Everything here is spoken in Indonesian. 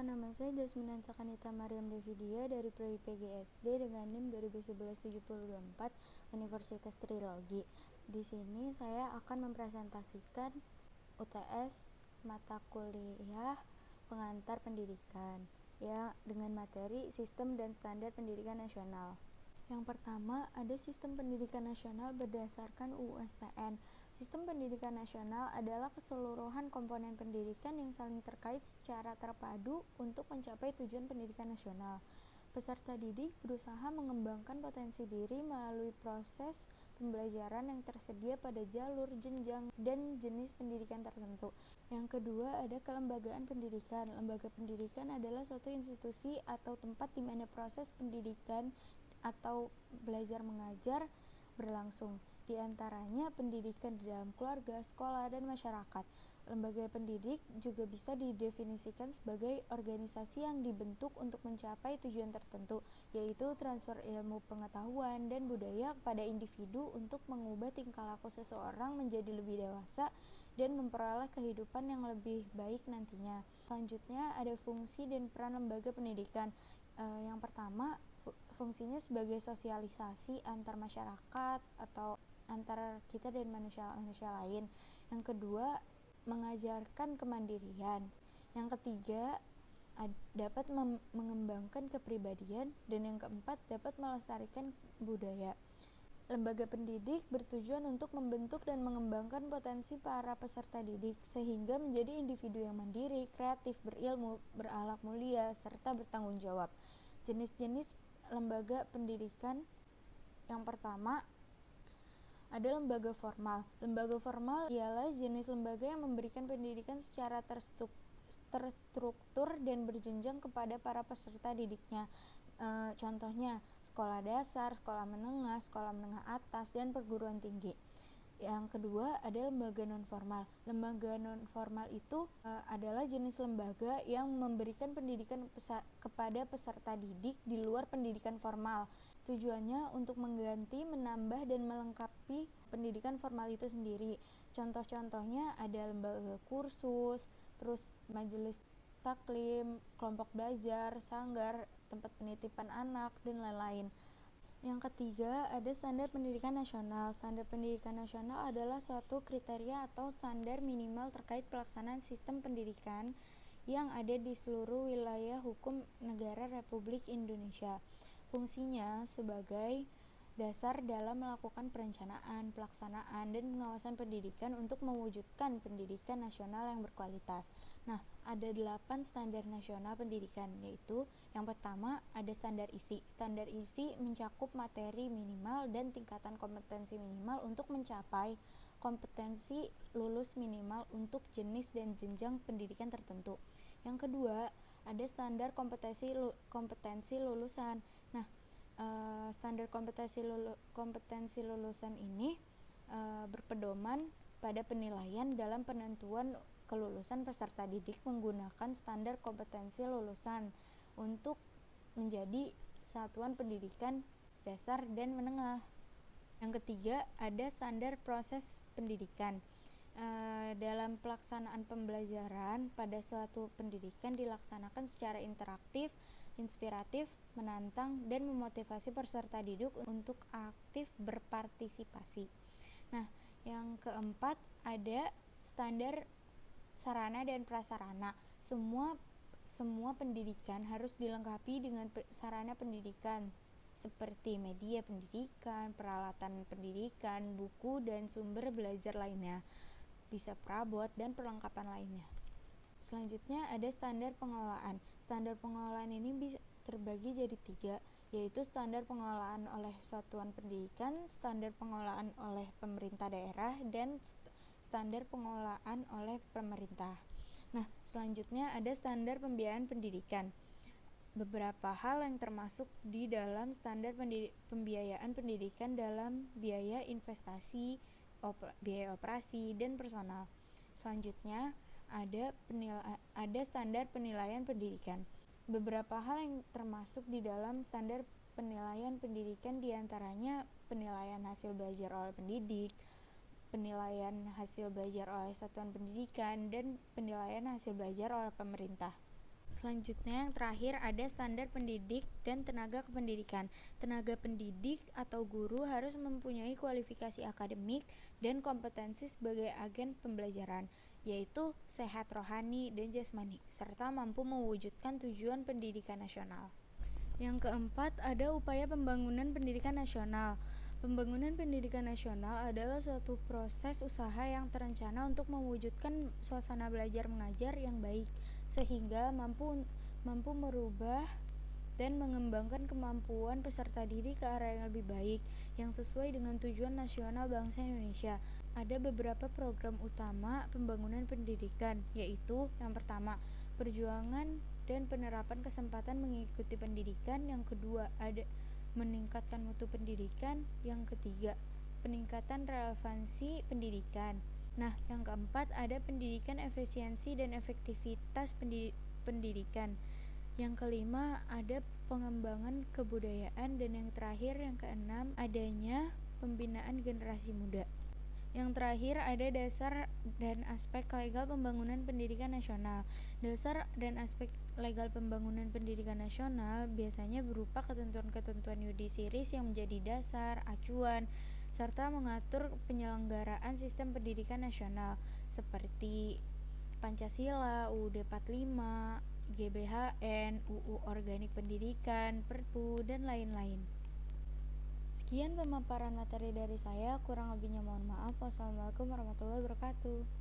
nama saya Jasmine Sakanita Mariam Devidia dari Prodi PGSD dengan NIM 2011-7024 Universitas Trilogi. Di sini saya akan mempresentasikan UTS mata kuliah pengantar pendidikan ya dengan materi Sistem dan Standar Pendidikan Nasional. Yang pertama, ada Sistem Pendidikan Nasional berdasarkan UU SPN. Sistem Pendidikan Nasional adalah keseluruhan komponen pendidikan yang saling terkait secara terpadu untuk mencapai tujuan pendidikan nasional. Peserta didik berusaha mengembangkan potensi diri melalui proses pembelajaran yang tersedia pada jalur, jenjang, dan jenis pendidikan tertentu. Yang kedua, ada kelembagaan pendidikan. Lembaga pendidikan adalah suatu institusi atau tempat di mana proses pendidikan atau belajar mengajar berlangsung, di antaranya pendidikan di dalam keluarga, sekolah, dan masyarakat. Lembaga pendidik juga bisa didefinisikan sebagai organisasi yang dibentuk untuk mencapai tujuan tertentu, yaitu transfer ilmu pengetahuan dan budaya kepada individu untuk mengubah tingkah laku seseorang menjadi lebih dewasa dan memperoleh kehidupan yang lebih baik nantinya. Selanjutnya ada fungsi dan peran lembaga pendidikan. Yang pertama, fungsinya sebagai sosialisasi antar masyarakat atau antar kita dan manusia lain. Yang kedua, mengajarkan kemandirian. Yang ketiga, dapat mengembangkan kepribadian. Dan yang keempat, dapat melestarikan budaya. Lembaga pendidik bertujuan untuk membentuk dan mengembangkan potensi para peserta didik sehingga menjadi individu yang mandiri, kreatif, berilmu, berakhlak mulia, serta bertanggung jawab. Jenis-jenis lembaga pendidikan. Yang pertama, ada lembaga formal. Lembaga formal ialah jenis lembaga yang memberikan pendidikan secara terstruktur dan berjenjang kepada para peserta didiknya. Contohnya, sekolah dasar, sekolah menengah atas, dan perguruan tinggi. Yang kedua, ada lembaga non-formal. Lembaga non-formal itu adalah jenis lembaga yang memberikan pendidikan kepada peserta didik di luar pendidikan formal. Tujuannya untuk mengganti, menambah, dan melengkapi pendidikan formal itu sendiri. Contoh-contohnya ada lembaga kursus, terus majelis taklim, kelompok belajar, sanggar, tempat penitipan anak, dan lain-lain. Yang ketiga, ada standar pendidikan nasional. Standar pendidikan nasional adalah suatu kriteria atau standar minimal terkait pelaksanaan sistem pendidikan yang ada di seluruh wilayah hukum negara Republik Indonesia. Fungsinya sebagai dasar dalam melakukan perencanaan, pelaksanaan, dan pengawasan pendidikan untuk mewujudkan pendidikan nasional yang berkualitas. Nah, ada 8 standar nasional pendidikan, yaitu yang pertama ada standar isi. Standar isi mencakup materi minimal dan tingkatan kompetensi minimal untuk mencapai kompetensi lulus minimal untuk jenis dan jenjang pendidikan tertentu. Yang kedua, ada standar kompetensi lulusan. Nah, standar kompetensi lulusan ini berpedoman pada penilaian dalam penentuan kelulusan peserta didik menggunakan standar kompetensi lulusan untuk menjadi satuan pendidikan dasar dan menengah. Yang ketiga, ada standar proses pendidikan. Dalam pelaksanaan pembelajaran pada suatu pendidikan dilaksanakan secara interaktif, inspiratif, menantang, dan memotivasi peserta didik untuk aktif berpartisipasi. Nah, yang keempat ada standar sarana dan prasarana. Semua pendidikan harus dilengkapi dengan sarana pendidikan seperti media pendidikan, peralatan pendidikan, buku, dan sumber belajar lainnya, bisa perabot, dan perlengkapan lainnya. Selanjutnya ada standar pengelolaan. Standar pengelolaan ini terbagi jadi 3, yaitu standar pengelolaan oleh satuan pendidikan, standar pengelolaan oleh pemerintah daerah, dan standar pengelolaan oleh pemerintah. Nah, selanjutnya ada standar pembiayaan pendidikan. Beberapa hal yang termasuk di dalam standar pembiayaan pendidikan dalam biaya investasi, biaya operasi, dan personal. Selanjutnya ada standar penilaian pendidikan. Beberapa hal yang termasuk di dalam standar penilaian pendidikan diantaranya penilaian hasil belajar oleh pendidik, penilaian hasil belajar oleh satuan pendidikan, dan penilaian hasil belajar oleh pemerintah. Selanjutnya yang terakhir ada standar pendidik dan tenaga kependidikan. Tenaga pendidik atau guru harus mempunyai kualifikasi akademik dan kompetensi sebagai agen pembelajaran, yaitu sehat rohani dan jasmani, serta mampu mewujudkan tujuan pendidikan nasional. Yang keempat, ada upaya pembangunan pendidikan nasional. Pembangunan pendidikan nasional adalah suatu proses usaha yang terencana untuk mewujudkan suasana belajar mengajar yang baik, sehingga mampu merubah dan mengembangkan kemampuan peserta didik ke arah yang lebih baik, yang sesuai dengan tujuan nasional bangsa Indonesia. Ada beberapa program utama pembangunan pendidikan, yaitu yang pertama, perjuangan dan penerapan kesempatan mengikuti pendidikan. Yang kedua, ada meningkatkan mutu pendidikan. Yang ketiga, peningkatan relevansi pendidikan. Nah, yang keempat ada pendidikan efisiensi dan efektivitas pendidikan. Yang kelima ada pengembangan kebudayaan, dan yang terakhir yang keenam adanya pembinaan generasi muda. Yang terakhir ada dasar dan aspek legal pembangunan pendidikan nasional. Dasar dan aspek legal pembangunan pendidikan nasional biasanya berupa ketentuan-ketentuan yudisiris yang menjadi dasar, acuan, serta mengatur penyelenggaraan sistem pendidikan nasional seperti Pancasila, UUD 45, GBHN, UU Organik Pendidikan, Perpu, dan lain-lain. Sekian pemaparan materi dari saya, kurang lebihnya mohon maaf. Wassalamualaikum warahmatullahi wabarakatuh.